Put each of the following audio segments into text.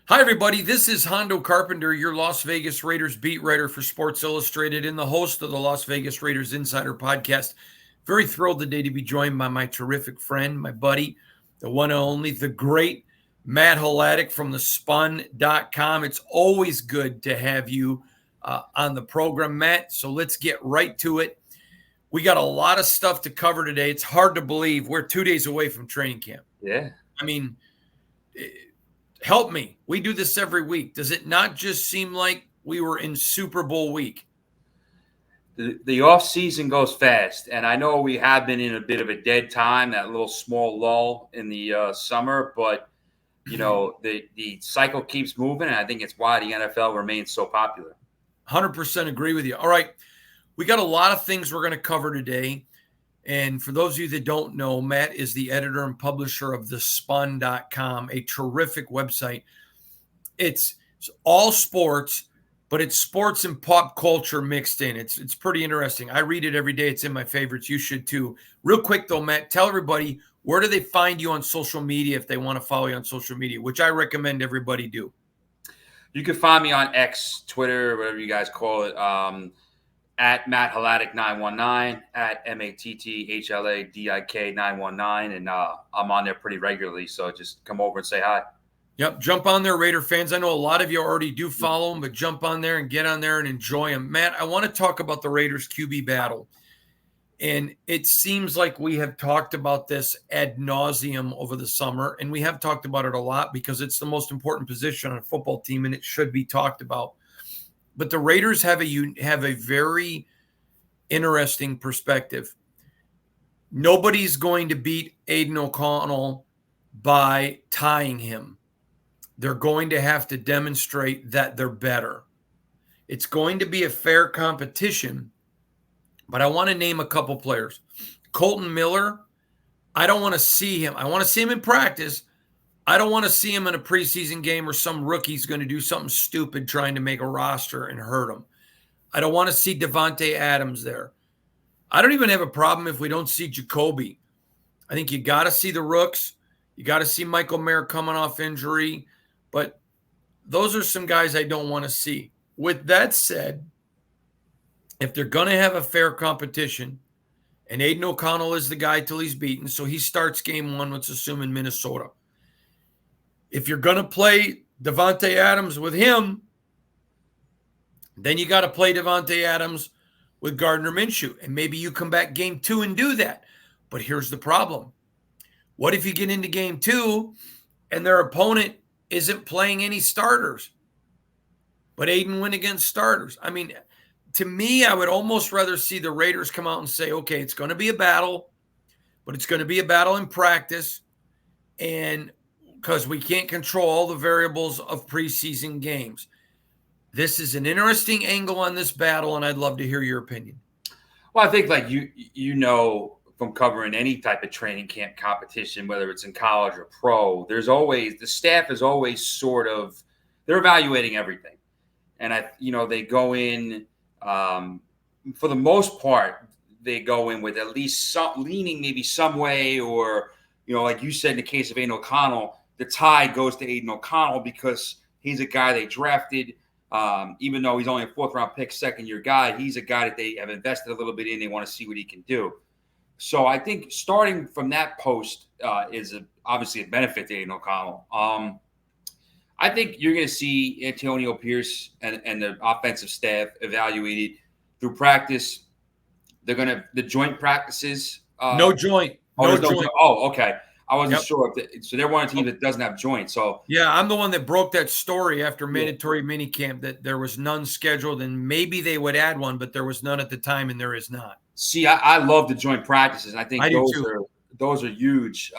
Hi, everybody. This is Hondo Carpenter, your Las Vegas Raiders beat writer for Sports Illustrated and the host of the Las Vegas Raiders Insider Podcast. Very thrilled today to be joined by my terrific friend, my buddy, the one and only, the great Matt Hladek from the spun.com. It's always good to have you on the program, Matt. So let's get right to it. We got a lot of stuff to cover today. It's hard to believe we're 2 days away from training camp. Yeah. I mean, help me. We do this every week. Does it not just seem like we were in Super Bowl week? The off season goes fast, and I know we have been in a bit of a dead time, that little small lull in the summer, but the cycle keeps moving, and I think it's why the NFL remains so popular. 100% agree with you. All right. We got a lot of things we're going to cover today. And for those of you that don't know, Matt is the editor and publisher of thespun.com, a terrific website. It's all sports, but it's sports and pop culture mixed in. It's pretty interesting. I read it every day. It's in my favorites. You should too. Real quick though, Matt, tell everybody, where do they find you on social media if they want to follow you on social media, which I recommend everybody do? You can find me on X, Twitter, whatever you guys call it. At Matt Hladek 919, at MATTHLADIK 919, and I'm on there pretty regularly. So just come over and say hi. Yep, jump on there, Raider fans. I know a lot of you already do follow them, but jump on there and get on there and enjoy them. Matt, I want to talk about the Raiders QB battle. And it seems like we have talked about this ad nauseum over the summer, and we have talked about it a lot because it's the most important position on a football team, and it should be talked about. But the Raiders have a very interesting perspective. Nobody's going to beat Aiden O'Connell by tying him. They're going to have to demonstrate that they're better. It's going to be a fair competition, but I want to name a couple players. Colton Miller, I don't want to see him. I want to see him in practice. I don't want to see him in a preseason game where some rookie's going to do something stupid trying to make a roster and hurt him. I don't want to see Davante Adams there. I don't even have a problem if we don't see Jacoby. I think you got to see the rooks. You got to see Michael Mayer coming off injury. But those are some guys I don't want to see. With that said, if they're going to have a fair competition, and Aiden O'Connell is the guy till he's beaten, so he starts game one, let's assume in Minnesota. If you're going to play Davante Adams with him, then you got to play Davante Adams with Gardner Minshew. And maybe you come back game two and do that. But here's the problem. What if you get into game two and their opponent isn't playing any starters, but Aiden went against starters? I mean, to me, I would almost rather see the Raiders come out and say, okay, it's going to be a battle, but it's going to be a battle in practice. And because we can't control all the variables of preseason games. This is an interesting angle on this battle, and I'd love to hear your opinion. Well, I think like you know from covering any type of training camp competition, whether it's in college or pro, there's always the staff is always they're evaluating everything, and they go in for the most part they go in with at least some leaning maybe some way, or like you said in the case of Aiden O'Connell, the tie goes to Aiden O'Connell because he's a guy they drafted. Even though he's only a fourth-round pick, second-year guy, he's a guy that they have invested a little bit in. They want to see what he can do. So I think starting from that post is obviously a benefit to Aiden O'Connell. I think you're going to see Antonio Pierce and the offensive staff evaluated through practice. They're going to – the joint practices. No joint. No joint. Oh, okay. I wasn't sure. So they're one team that doesn't have joints. So yeah, I'm the one that broke that story after mandatory minicamp that there was none scheduled, and maybe they would add one, but there was none at the time, and there is not. See, I love the joint practices. And I think those are huge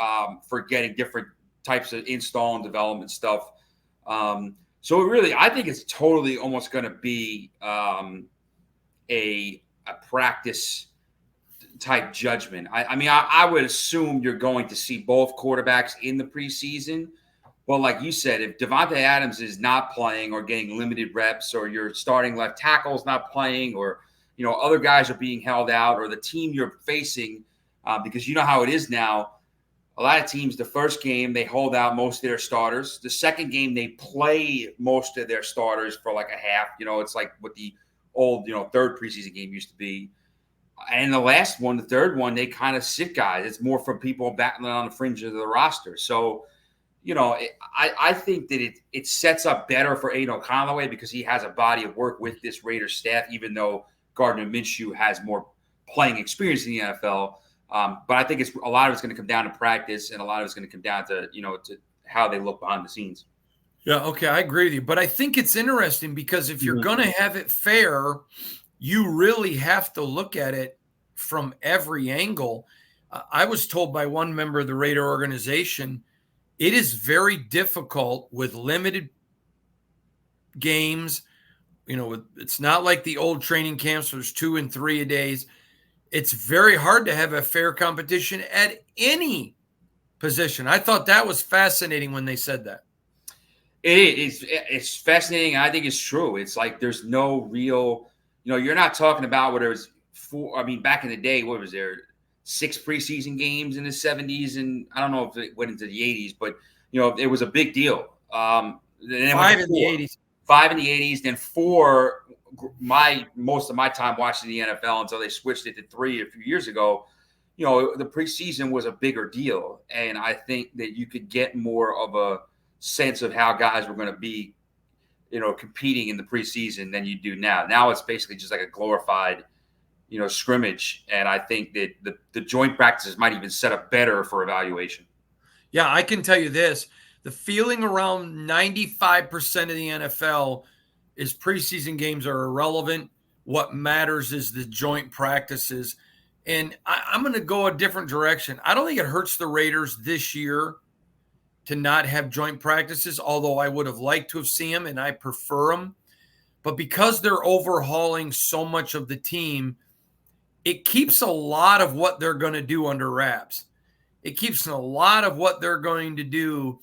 for getting different types of install and development stuff. So really, I think it's totally almost going to be a practice type judgment. I would assume you're going to see both quarterbacks in the preseason. Well, like you said, if Davante Adams is not playing or getting limited reps, or your starting left tackle is not playing, or other guys are being held out, or the team you're facing, because you know how it is now. a lot of teams, the first game, they hold out most of their starters. The second game, they play most of their starters for like a half. It's like what the old, third preseason game used to be. And the last one, the third one, they kind of sit guys. It's more for people battling on the fringe of the roster. So, I think that it sets up better for Aiden O'Connell because he has a body of work with this Raiders staff, even though Gardner Minshew has more playing experience in the NFL. But I think a lot of it's going to come down to practice, and a lot of it's going to come down to to how they look behind the scenes. Yeah, okay, I agree with you. But I think it's interesting because if you're going to have it fair, you really have to look at it from every angle. I was told by one member of the Raider organization, it is very difficult with limited games. It's not like the old training camps where there's 2 and 3 a days. It's very hard to have a fair competition at any position. I thought that was fascinating when they said that. It's fascinating. I think it's true. It's like there's no real, you're not talking about what it was back in the day, what was there? 6 preseason games in the 70s, and I don't know if it went into the 80s, but it was a big deal. 5 in the 80s. 5 in the 80s, then 4 most of my time watching the NFL until they switched it to 3 a few years ago. The preseason was a bigger deal, and I think that you could get more of a sense of how guys were going to be, competing in the preseason than you do now. Now it's basically just like a glorified scrimmage. And I think that the joint practices might even set up better for evaluation. Yeah, I can tell you this. The feeling around 95% of the NFL is preseason games are irrelevant. What matters is the joint practices. And I'm going to go a different direction. I don't think it hurts the Raiders this year to not have joint practices, although I would have liked to have seen them, and I prefer them. But because they're overhauling so much of the team, it keeps a lot of what they're going to do under wraps. It keeps a lot of what they're going to do.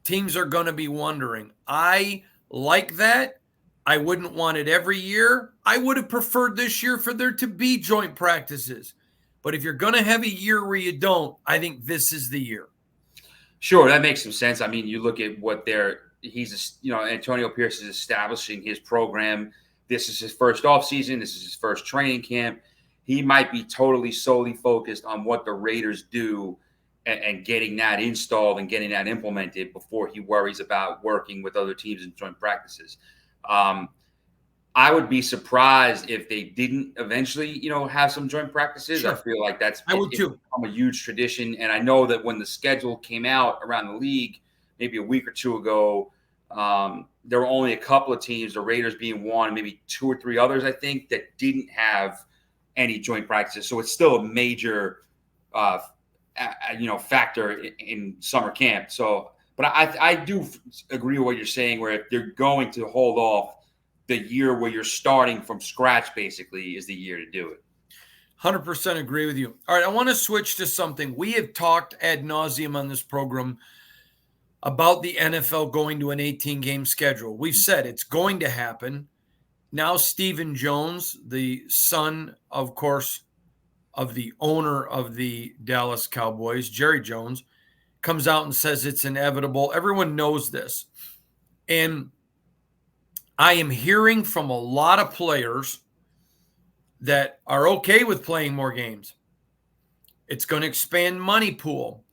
Teams are going to be wondering. I like that. I wouldn't want it every year. I would have preferred this year for there to be joint practices. But if you're going to have a year where you don't, I think this is the year. Sure, that makes some sense. I mean, you look at what Antonio Pierce is establishing his program. This is his first offseason. This is his first training camp. He might be totally solely focused on what the Raiders do and getting that installed and getting that implemented before he worries about working with other teams in joint practices. I would be surprised if they didn't eventually, have some joint practices. Sure. I feel like I would too. Become a huge tradition. And I know that when the schedule came out around the league, maybe a week or two ago, there were only a couple of teams, the Raiders being one, and maybe 2 or 3 others, I think, that didn't have any joint practices. So it's still a major, factor in summer camp. So, but I do agree with what you're saying, where if they're going to hold off, the year where you're starting from scratch basically is the year to do it. 100% agree with you. All right, I want to switch to something. We have talked ad nauseum on this program about the NFL going to an 18-game schedule. We've said it's going to happen. Now Stephen Jones, the son, of course, of the owner of the Dallas Cowboys, Jerry Jones, comes out and says it's inevitable. Everyone knows this. And I am hearing from a lot of players that are okay with playing more games. It's going to expand money pool,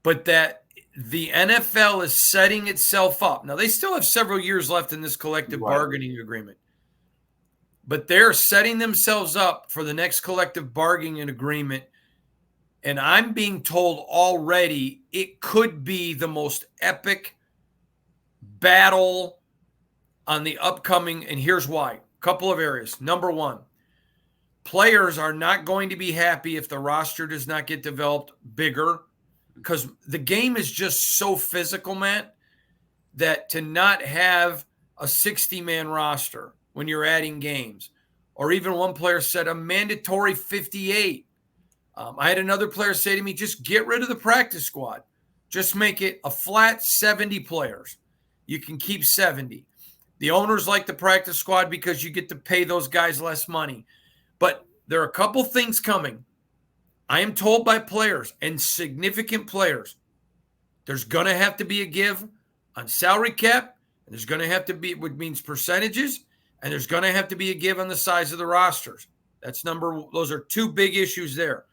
but that the NFL is setting itself up. Now, they still have several years left in this collective bargaining agreement, but they're setting themselves up for the next collective bargaining agreement. And I'm being told already it could be the most epic battle on the upcoming, and here's why. A couple of areas. Number one, players are not going to be happy if the roster does not get developed bigger, because the game is just so physical, Matt, that to not have a 60-man roster when you're adding games, or even one player said a mandatory 58. I had another player say to me, just get rid of the practice squad. Just make it a flat 70 players. You can keep 70. The owners like the practice squad because you get to pay those guys less money. But there are a couple things coming. I am told by players and significant players, there's going to have to be a give on salary cap, and there's going to have to be, which means percentages, and there's going to have to be a give on the size of the rosters. Those are two big issues there.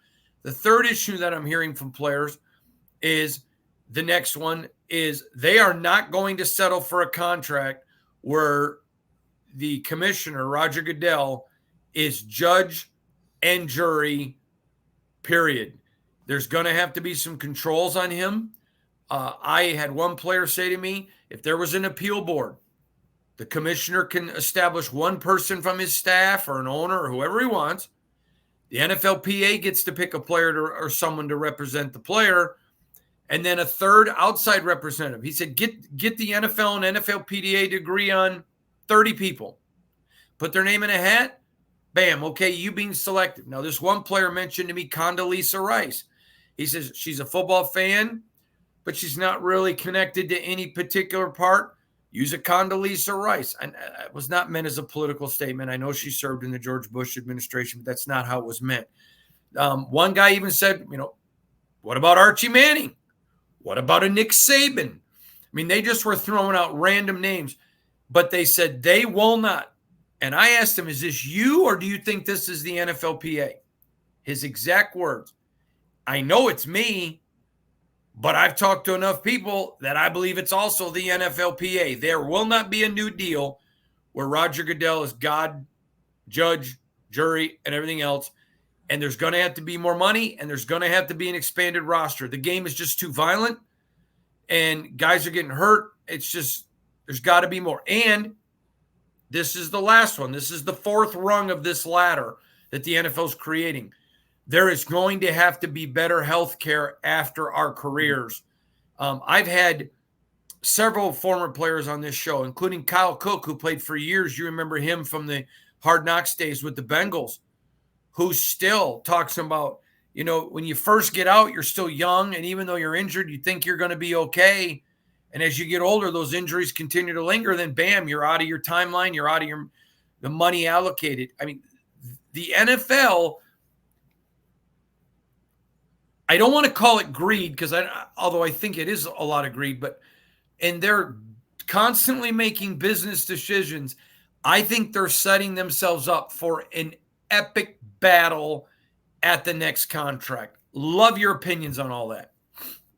The third issue that I'm hearing from players is the next one is they are not going to settle for a contract where the commissioner, Roger Goodell, is judge and jury, period. There's going to have to be some controls on him. I had one player say to me, if there was an appeal board, the commissioner can establish one person from his staff or an owner or whoever he wants. The NFLPA gets to pick a player or someone to represent the player, and then a third outside representative. He said, get the NFL and NFLPA to agree on 30 people. Put their name in a hat. Bam, okay, you being selected. Now, this one player mentioned to me Condoleezza Rice. He says she's a football fan, but she's not really connected to any particular part. Use a Condoleezza Rice. And it was not meant as a political statement. I know she served in the George Bush administration, but that's not how it was meant. One guy even said, what about Archie Manning? What about a Nick Saban? I mean, they just were throwing out random names, but they said they will not. And I asked him, is this you or do you think this is the NFLPA? His exact words. I know it's me, but I've talked to enough people that I believe it's also the NFLPA. There will not be a new deal where Roger Goodell is God, judge, jury, and everything else. And there's going to have to be more money, and there's going to have to be an expanded roster. The game is just too violent, and guys are getting hurt. It's just, there's got to be more. And this is the last one. This is the fourth rung of this ladder that the NFL is creating. There is going to have to be better health care after our careers. I've had several former players on this show, including Kyle Cook, who played for years. You remember him from the Hard Knocks days with the Bengals, who still talks about, when you first get out, you're still young. And even though you're injured, you think you're going to be okay. And as you get older, those injuries continue to linger. Then, bam, you're out of your timeline. You're out of the money allocated. I mean, the NFL, I don't want to call it greed because although I think it is a lot of greed, and they're constantly making business decisions. I think they're setting themselves up for an epic battle at the next contract. Love your opinions on all that.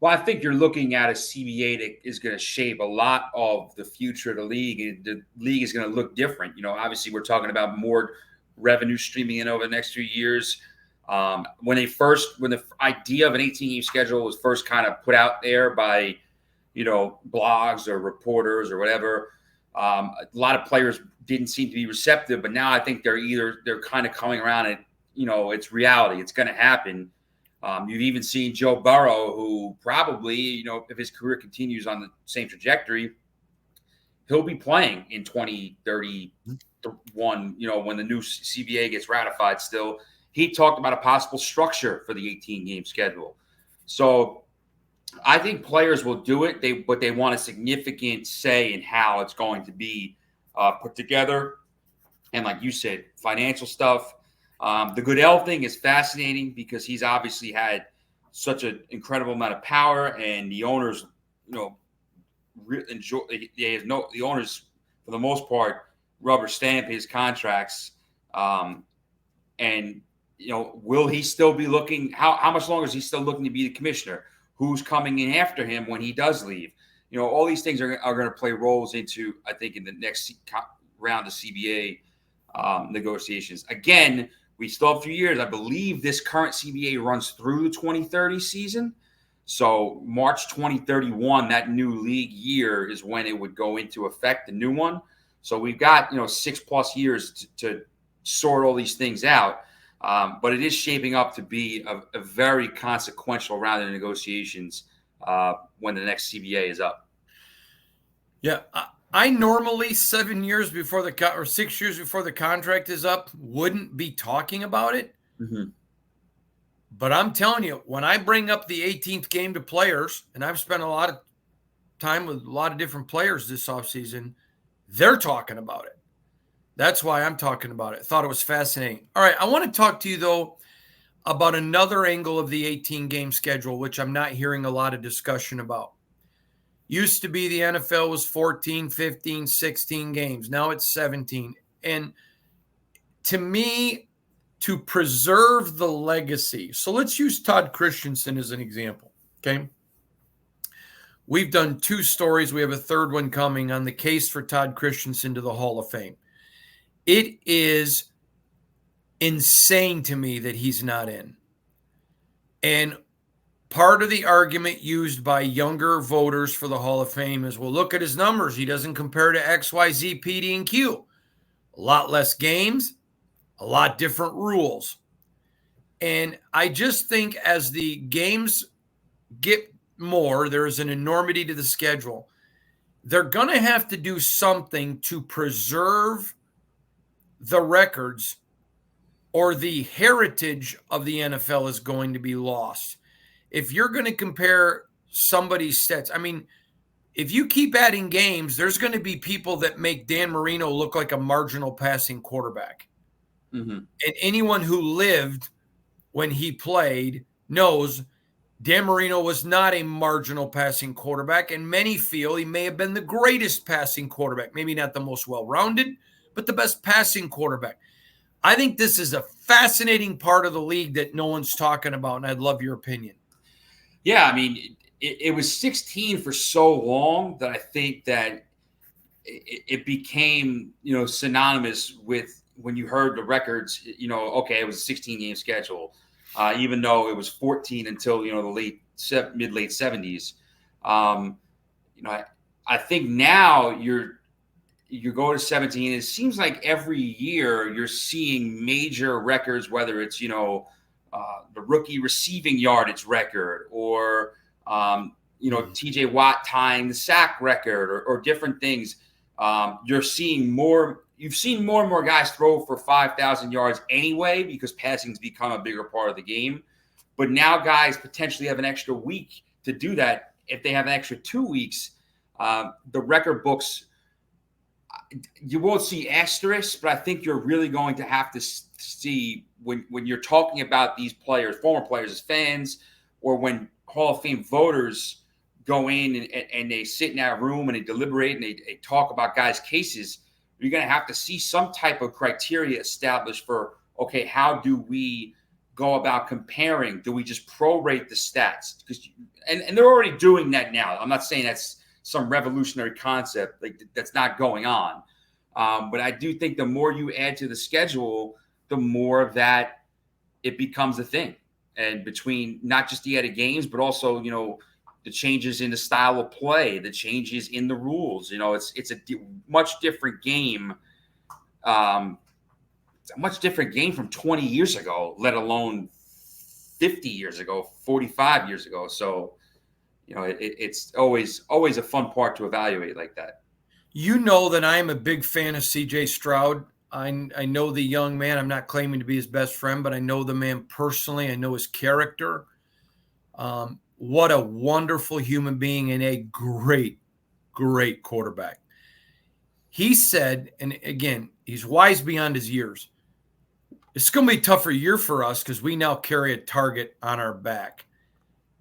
Well, I think you're looking at a CBA that is going to shape a lot of the future of the league. And the league is going to look different. Obviously, we're talking about more revenue streaming in over the next few years. When the idea of an 18-game schedule was first kind of put out there by, blogs or reporters or whatever, a lot of players didn't seem to be receptive. But now I think they're kind of coming around and, it's reality. It's going to happen. You've even seen Joe Burrow, who probably, if his career continues on the same trajectory, he'll be playing in 2031, when the new CBA gets ratified still. He talked about a possible structure for the 18-game schedule. So I think players will do it, but they want a significant say in how it's going to be put together. And like you said, financial stuff. The Goodell thing is fascinating because he's obviously had such an incredible amount of power, and the owners, enjoy. The owners, for the most part, rubber stamp his contracts. And will he still be looking? How much longer is he still looking to be the commissioner? Who's coming in after him when he does leave? All these things are going to play roles into, I think, in the next round of CBA negotiations. Again, we still have a few years. I believe this current CBA runs through the 2030 season. So March 2031, that new league year is when it would go into effect, the new one. So we've got, 6+ years to sort all these things out. But it is shaping up to be a very consequential round of negotiations when the next CBA is up. Yeah, I normally 7 years before or 6 years before the contract is up wouldn't be talking about it. Mm-hmm. But I'm telling you, when I bring up the 18th game to players, and I've spent a lot of time with a lot of different players this offseason, they're talking about it. That's why I'm talking about it. Thought it was fascinating. All right, I want to talk to you, though, about another angle of the 18-game schedule, which I'm not hearing a lot of discussion about. Used to be the NFL was 14, 15, 16 games. Now it's 17. And to me, to preserve the legacy, so let's use Todd Christensen as an example, okay? We've done 2 stories. We have a third one coming on the case for Todd Christensen to the Hall of Fame. It is insane to me that he's not in. And part of the argument used by younger voters for the Hall of Fame is, well, look at his numbers. He doesn't compare to XYZ, PD, and Q. A lot less games, a lot different rules. And I just think as the games get more, there is an enormity to the schedule. They're going to have to do something to preserve the records, or the heritage of the NFL is going to be lost. If you're going to compare somebody's stats, I mean, if you keep adding games, there's going to be people that make Dan Marino look like a marginal passing quarterback. Mm-hmm. And anyone who lived when he played knows Dan Marino was not a marginal passing quarterback, and many feel he may have been the greatest passing quarterback, maybe not the most well-rounded, but the best passing quarterback. I think this is a fascinating part of the league that no one's talking about, and I'd love your opinion. Yeah, I mean, it was 16 for so long that I think that it became, synonymous with when you heard the records, okay, it was a 16-game schedule, even though it was 14 until, the mid-late 70s. I think now you go to 17, it seems like every year you're seeing major records, whether it's, the rookie receiving yardage record, or, TJ Watt tying the sack record, or different things. You've seen more and more guys throw for 5,000 yards anyway, because passing's become a bigger part of the game. But now guys potentially have an extra week to do that. If they have an extra 2 weeks, the record books, you won't see asterisks, but I think you're really going to have to see when you're talking about these players, former players as fans, or when Hall of Fame voters go in and they sit in that room and they deliberate and they talk about guys' cases, you're going to have to see some type of criteria established for, okay, how do we go about comparing? Do we just prorate the stats? And they're already doing that now. I'm not saying that's some revolutionary concept, like that's not going on. But I do think the more you add to the schedule, the more of that it becomes a thing. And between not just the added games, but also, the changes in the style of play, the changes in the rules, it's a much different game. It's a much different game from 20 years ago, let alone 50 years ago, 45 years ago. So, it's always a fun part to evaluate like that. You know that I am a big fan of C.J. Stroud. I know the young man. I'm not claiming to be his best friend, but I know the man personally. I know his character. What a wonderful human being and a great, great quarterback. He said, and again, he's wise beyond his years, it's going to be a tougher year for us because we now carry a target on our back.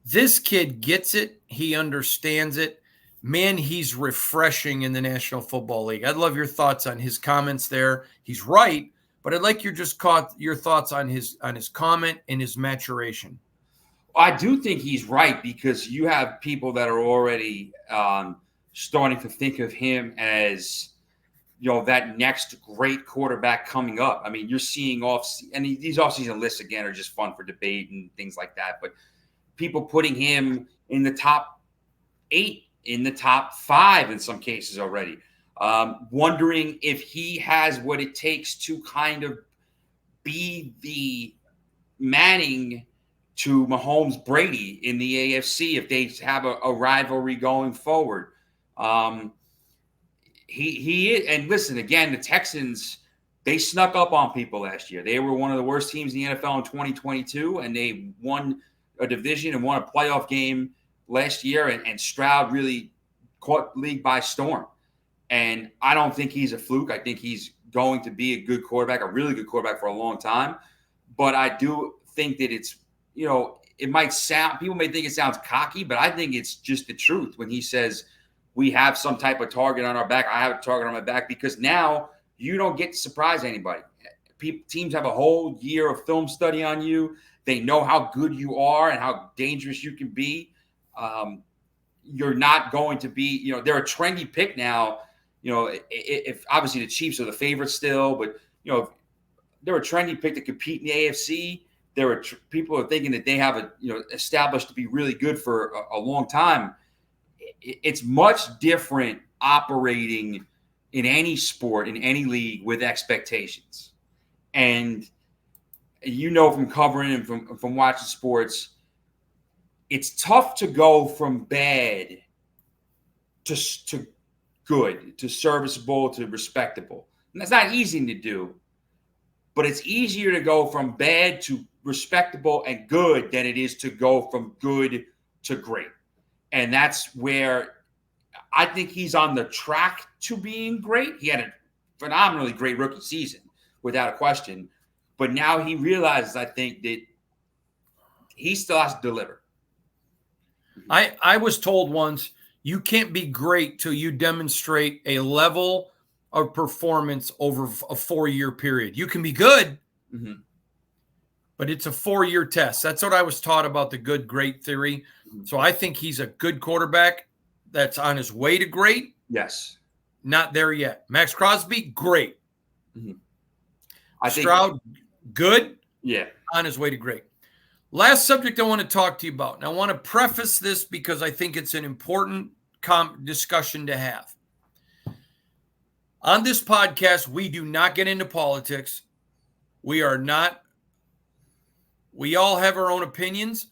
This kid gets it. He understands it. Man, he's refreshing in the National Football League. I'd love your thoughts on his comments there. He's right, but I'd like your thoughts on his comment and his maturation. I do think he's right, because you have people that are already starting to think of him as, that next great quarterback coming up. I mean, you're seeing these offseason lists, again, are just fun for debate and things like that. But people putting him in the top 8, in the top 5 in some cases already, wondering if he has what it takes to kind of be the Manning to Mahomes Brady in the AFC if they have a rivalry going forward. He is, and listen, again, the Texans, they snuck up on people last year. They were one of the worst teams in the NFL in 2022, and they won a division and won a playoff game last year, and Stroud really caught the league by storm. And I don't think he's a fluke. I think he's going to be a good quarterback, a really good quarterback for a long time. But I do think that it's, it might sound, people may think it sounds cocky, but I think it's just the truth when he says we have some type of target on our back. I have a target on my back because now you don't get to surprise anybody. Teams have a whole year of film study on you. They know how good you are and how dangerous you can be. You're not going to be, they're a trendy pick now. If obviously the Chiefs are the favorite still, but they're a trendy pick to compete in the AFC. People are thinking that they have established to be really good for a long time. It's much different operating in any sport, in any league with expectations. And from covering and from watching sports, it's tough to go from bad to good, to serviceable, to respectable. And that's not easy to do. But it's easier to go from bad to respectable and good than it is to go from good to great. And that's where I think he's on the track to being great. He had a phenomenally great rookie season, without a question. But now he realizes, I think, that he still has to deliver. I was told once, you can't be great till you demonstrate a level of performance over a 4-year period. You can be good, but it's a 4-year test. That's what I was taught about the good, great theory. So I think he's a good quarterback that's on his way to great. Yes. Not there yet. Max Crosby, great. I Stroud, think, good. Yeah. On his way to great. Last subject I want to talk to you about. And I want to preface this because I think it's an important discussion to have. On this podcast, we do not get into politics. We all have our own opinions,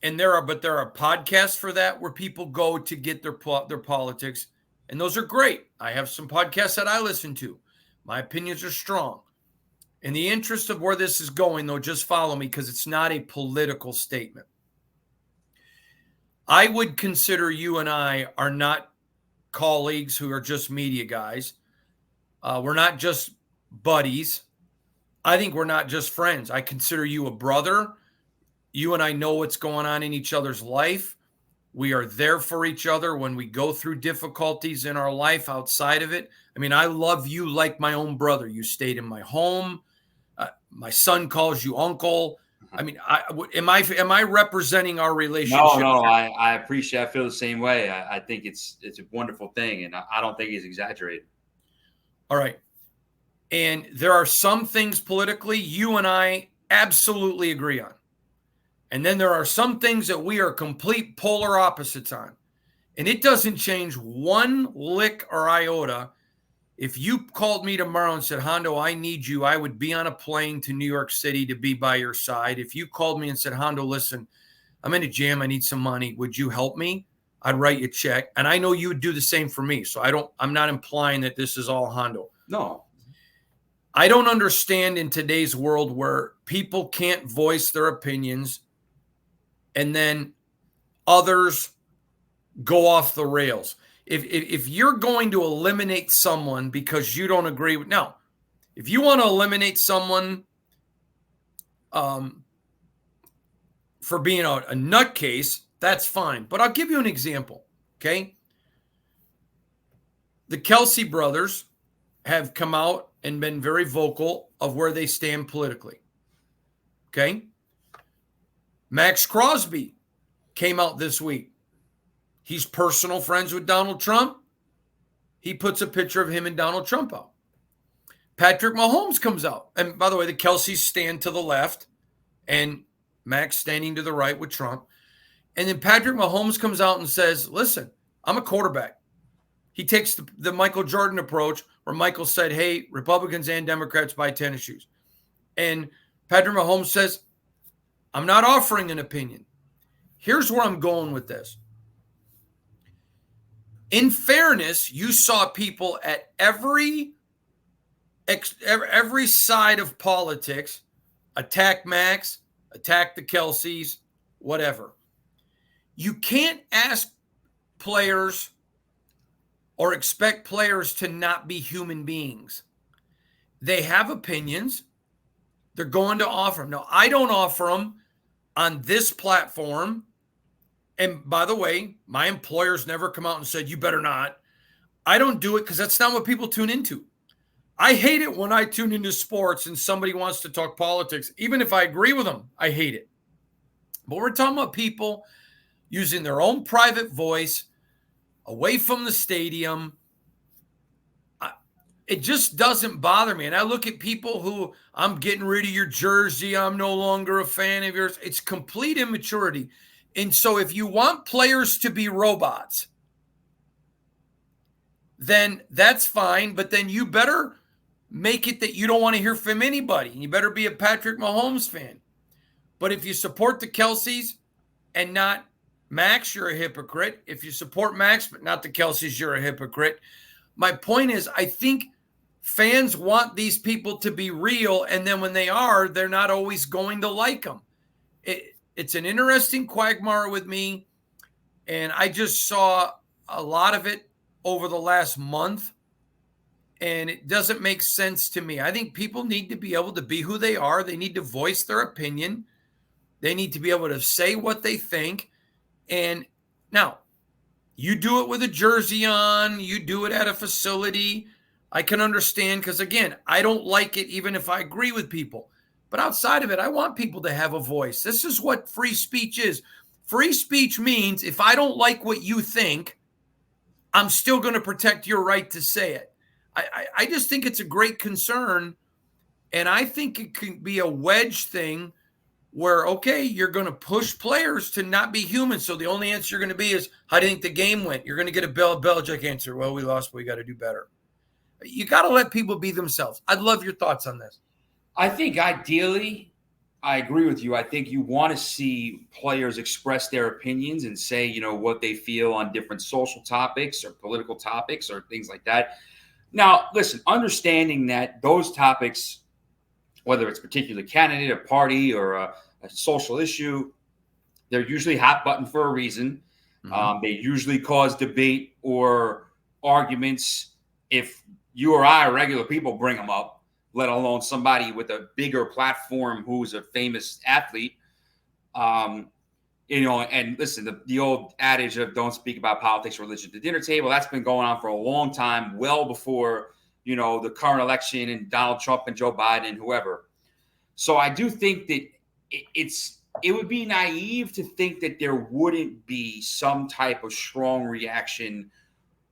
and there are podcasts for that where people go to get their politics, and those are great. I have some podcasts that I listen to. My opinions are strong. In the interest of where this is going, though, just follow me because it's not a political statement. I would consider you and I are not colleagues who are just media guys. We're not just buddies. I think we're not just friends. I consider you a brother. You and I know what's going on in each other's life. We are there for each other when we go through difficulties in our life outside of it. I mean, I love you like my own brother. You stayed in my home. My son calls you uncle. I mean, am I representing our relationship? No, I appreciate. I feel the same way. I think it's a wonderful thing, and I don't think he's exaggerated. All right. And there are some things politically you and I absolutely agree on. And then there are some things that we are complete polar opposites on. And it doesn't change one lick or iota. If you called me tomorrow and said, Hondo, I need you, I would be on a plane to New York City to be by your side. If you called me and said, Hondo, listen, I'm in a jam, I need some money, would you help me? I'd write you a check. And I know you would do the same for me. So I'm not implying that this is all Hondo. No. I don't understand in today's world where people can't voice their opinions and then others go off the rails. If you're going to eliminate someone because you don't agree with, no, if you want to eliminate someone for being a nutcase, that's fine. But I'll give you an example, okay? The Kelsey brothers have come out and been very vocal of where they stand politically, okay? Max Crosby came out this week. He's personal friends with Donald Trump. He puts a picture of him and Donald Trump out. Patrick Mahomes comes out. And by the way, the Kelseys stand to the left and Max standing to the right with Trump. And then Patrick Mahomes comes out and says, listen, I'm a quarterback. He takes the Michael Jordan approach where Michael said, hey, Republicans and Democrats buy tennis shoes. And Patrick Mahomes says, I'm not offering an opinion. Here's where I'm going with this. In fairness, you saw people at every side of politics attack Max, attack the Kelseys, whatever. You can't ask players or expect players to not be human beings. They have opinions. They're going to offer them. Now, I don't offer them on this platform. And by the way, my employer's never come out and said, you better not. I don't do it because that's not what people tune into. I hate it when I tune into sports and somebody wants to talk politics. Even if I agree with them, I hate it. But we're talking about people using their own private voice away from the stadium. It just doesn't bother me. And I look at people who, I'm getting rid of your jersey, I'm no longer a fan of yours. It's complete immaturity. And so if you want players to be robots, then that's fine. But then you better make it that you don't want to hear from anybody. You better be a Patrick Mahomes fan. But if you support the Kelseys and not Max, you're a hypocrite. If you support Max but not the Kelseys, you're a hypocrite. My point is, I think fans want these people to be real, and then when they are, they're not always going to like them. It's an interesting quagmire with me, and I just saw a lot of it over the last month, and it doesn't make sense to me. I think people need to be able to be who they are. They need to voice their opinion. They need to be able to say what they think. And now, you do it with a jersey on, you do it at a facility. I can understand because, again, I don't like it even if I agree with people. But outside of it, I want people to have a voice. This is what free speech is. Free speech means if I don't like what you think, I'm still going to protect your right to say it. I just think it's a great concern. And I think it can be a wedge thing where, okay, you're going to push players to not be human. So the only answer you're going to be is, how do you think the game went? You're going to get a Bill Belichick answer. Well, we lost, but we got to do better. You got to let people be themselves. I'd love your thoughts on this. I think ideally, I agree with you. I think you want to see players express their opinions and say, what they feel on different social topics or political topics or things like that. Now, listen, understanding that those topics, whether it's a particular candidate, a party, or a social issue, they're usually hot button for a reason. Mm-hmm. They usually cause debate or arguments if you or I, regular people, bring them up, let alone somebody with a bigger platform who's a famous athlete. And listen, the old adage of don't speak about politics or religion at the dinner table, that's been going on for a long time, well before, the current election and Donald Trump and Joe Biden and whoever. So I do think that it would be naive to think that there wouldn't be some type of strong reaction,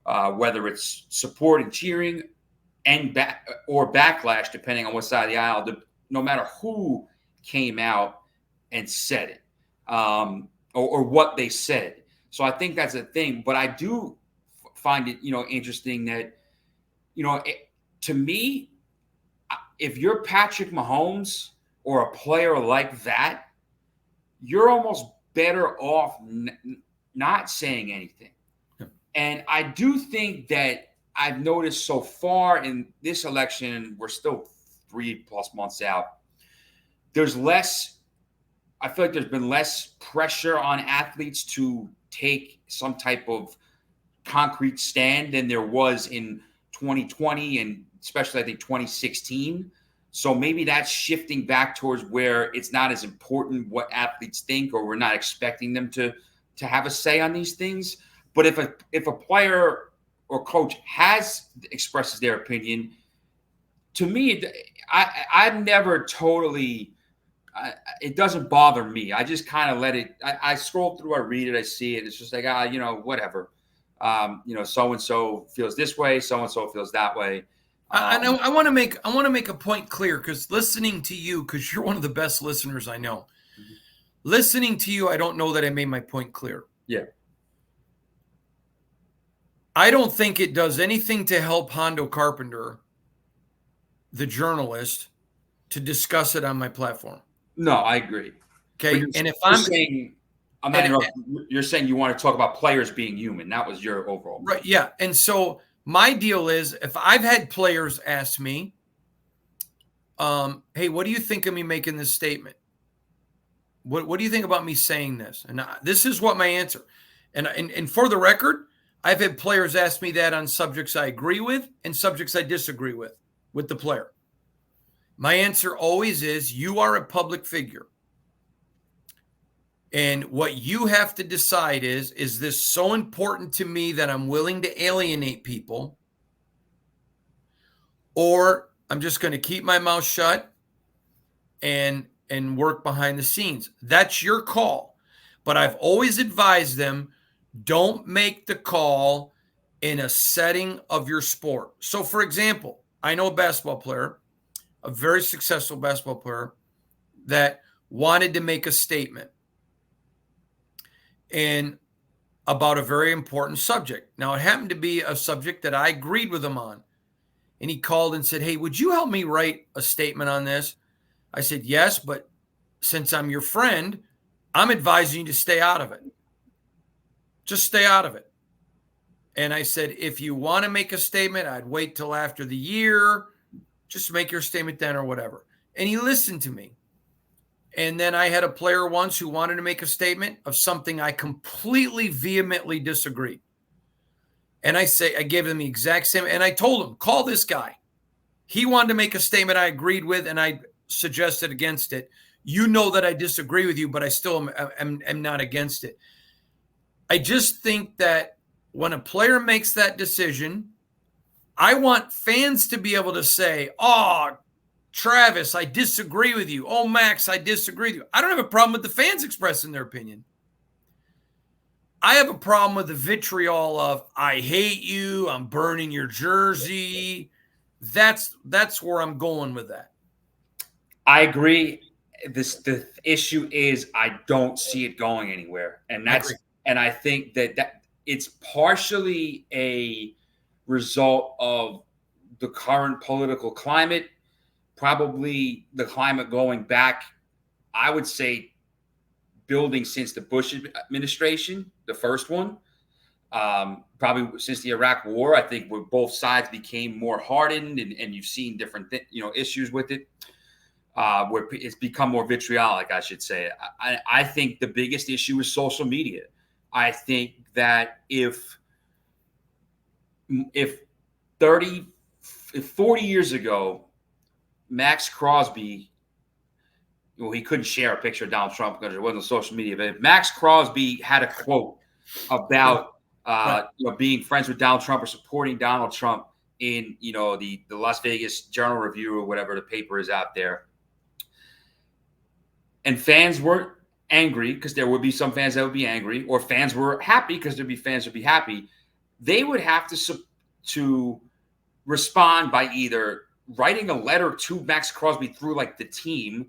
whether it's support and cheering and backlash, depending on what side of the aisle, no matter who came out and said it, or what they said. So I think that's a thing. But I do find it, interesting that, to me, if you're Patrick Mahomes or a player like that, you're almost better off not saying anything. Yeah. And I do think that I've noticed so far in this election, we're still 3+ months out, I feel like there's been less pressure on athletes to take some type of concrete stand than there was in 2020 and especially I think 2016. So maybe that's shifting back towards where it's not as important what athletes think, or we're not expecting them to have a say on these things. But if a player or coach expresses their opinion, to me, I've never totally. It doesn't bother me. I just kind of let it. I scroll through, I read it, I see it. It's just like whatever. So and so feels this way, so and so feels that way. I want to make a point clear, because listening to you, because you're one of the best listeners I know. Mm-hmm. Listening to you, I don't know that I made my point clear. Yeah. I don't think it does anything to help Hondo Carpenter, the journalist, to discuss it on my platform. No, I agree. Okay, and if you're saying you want to talk about players being human. That was your overall. Right, yeah. And so my deal is, if I've had players ask me, hey, what do you think of me making this statement? What do you think about me saying this? And this is what my answer. And for the record, I've had players ask me that on subjects I agree with and subjects I disagree with the player. My answer always is you are a public figure. And what you have to decide is this so important to me that I'm willing to alienate people? Or I'm just going to keep my mouth shut and work behind the scenes. That's your call. But I've always advised them, don't make the call in a setting of your sport. So, for example, I know a basketball player, a very successful basketball player, that wanted to make a statement and about a very important subject. Now, it happened to be a subject that I agreed with him on. And he called and said, hey, would you help me write a statement on this? I said, yes, but since I'm your friend, I'm advising you to stay out of it. Just stay out of it. And I said, if you want to make a statement, I'd wait till after the year. Just make your statement then or whatever. And he listened to me. And then I had a player once who wanted to make a statement of something I completely vehemently disagreed. And I gave them the exact same. And I told him, call this guy. He wanted to make a statement I agreed with, and I suggested against it. You know that I disagree with you, but I still am not against it. I just think that when a player makes that decision, I want fans to be able to say, oh, Travis, I disagree with you. Oh, Max, I disagree with you. I don't have a problem with the fans expressing their opinion. I have a problem with the vitriol of, I hate you, I'm burning your jersey. That's where I'm going with that. I agree. The issue is I don't see it going anywhere. And I think that it's partially a result of the current political climate, probably the climate going back, I would say, building since the Bush administration, the first one, probably since the Iraq War. I think where both sides became more hardened, and you've seen different issues with it, where it's become more vitriolic, I should say. I think the biggest issue is social media. I think that if 40 years ago, Max Crosby, well, he couldn't share a picture of Donald Trump because it wasn't on social media. But if Max Crosby had a quote about being friends with Donald Trump or supporting Donald Trump in the Las Vegas Journal Review or whatever the paper is out there, and fans weren't angry, because there would be some fans that would be angry, or fans were happy because there'd be fans that would be happy, they would have to respond by either writing a letter to Max Crosby through like the team,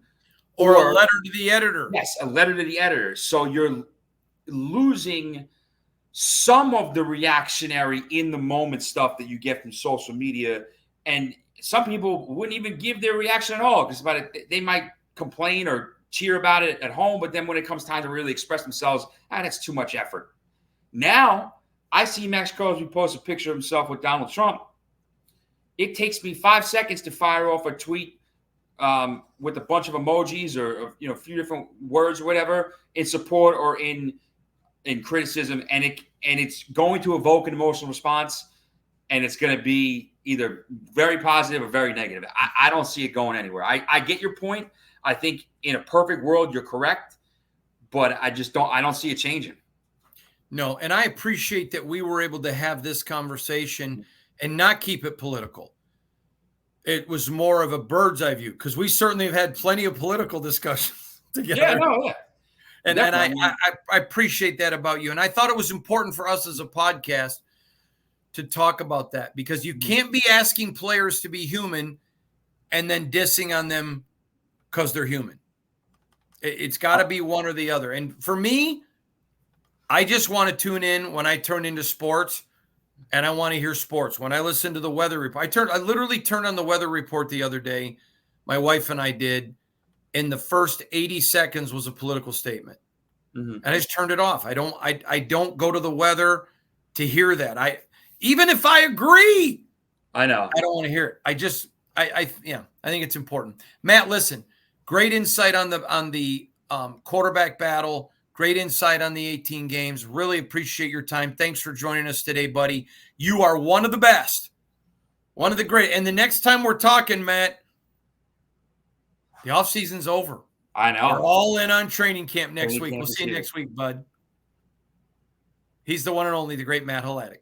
or a letter to the editor. Yes, a letter to the editor. So you're losing some of the reactionary in the moment stuff that you get from social media. And some people wouldn't even give their reaction at all, because they might complain or cheer about it at home. But then when it comes time to really express themselves, that's too much effort. Now I see Max Crosby post a picture of himself with Donald Trump. It takes me 5 seconds to fire off a tweet with a bunch of emojis or a few different words or whatever in support or in criticism, and it's going to evoke an emotional response, and it's going to be either very positive or very negative. I don't see it going anywhere. I get your point. I think in a perfect world you're correct, but I don't see it changing. No, and I appreciate that we were able to have this conversation and not keep it political. It was more of a bird's eye view, because we certainly have had plenty of political discussions together. Yeah. And I appreciate that about you. And I thought it was important for us as a podcast to talk about that, because you can't be asking players to be human and then dissing on them because they're human. It's got to be one or the other. And for me, I just want to tune in when I turn into sports, and I want to hear sports. When I listen to the weather report, I literally turned on the weather report the other day. My wife and I did. In the first 80 seconds was a political statement. And I just turned it off. I don't go to the weather to hear that. Even if I agree, I know I don't want to hear it. I think it's important. Matt, listen, great insight on the quarterback battle. Great insight on the 18 games. Really appreciate your time. Thanks for joining us today, buddy. You are one of the best, one of the great. And the next time we're talking, Matt, The offseason's over. I know. We're all in on training camp next Training week. camp We'll is see you here. next week, bud. He's the one and only, the great Matt Haletic.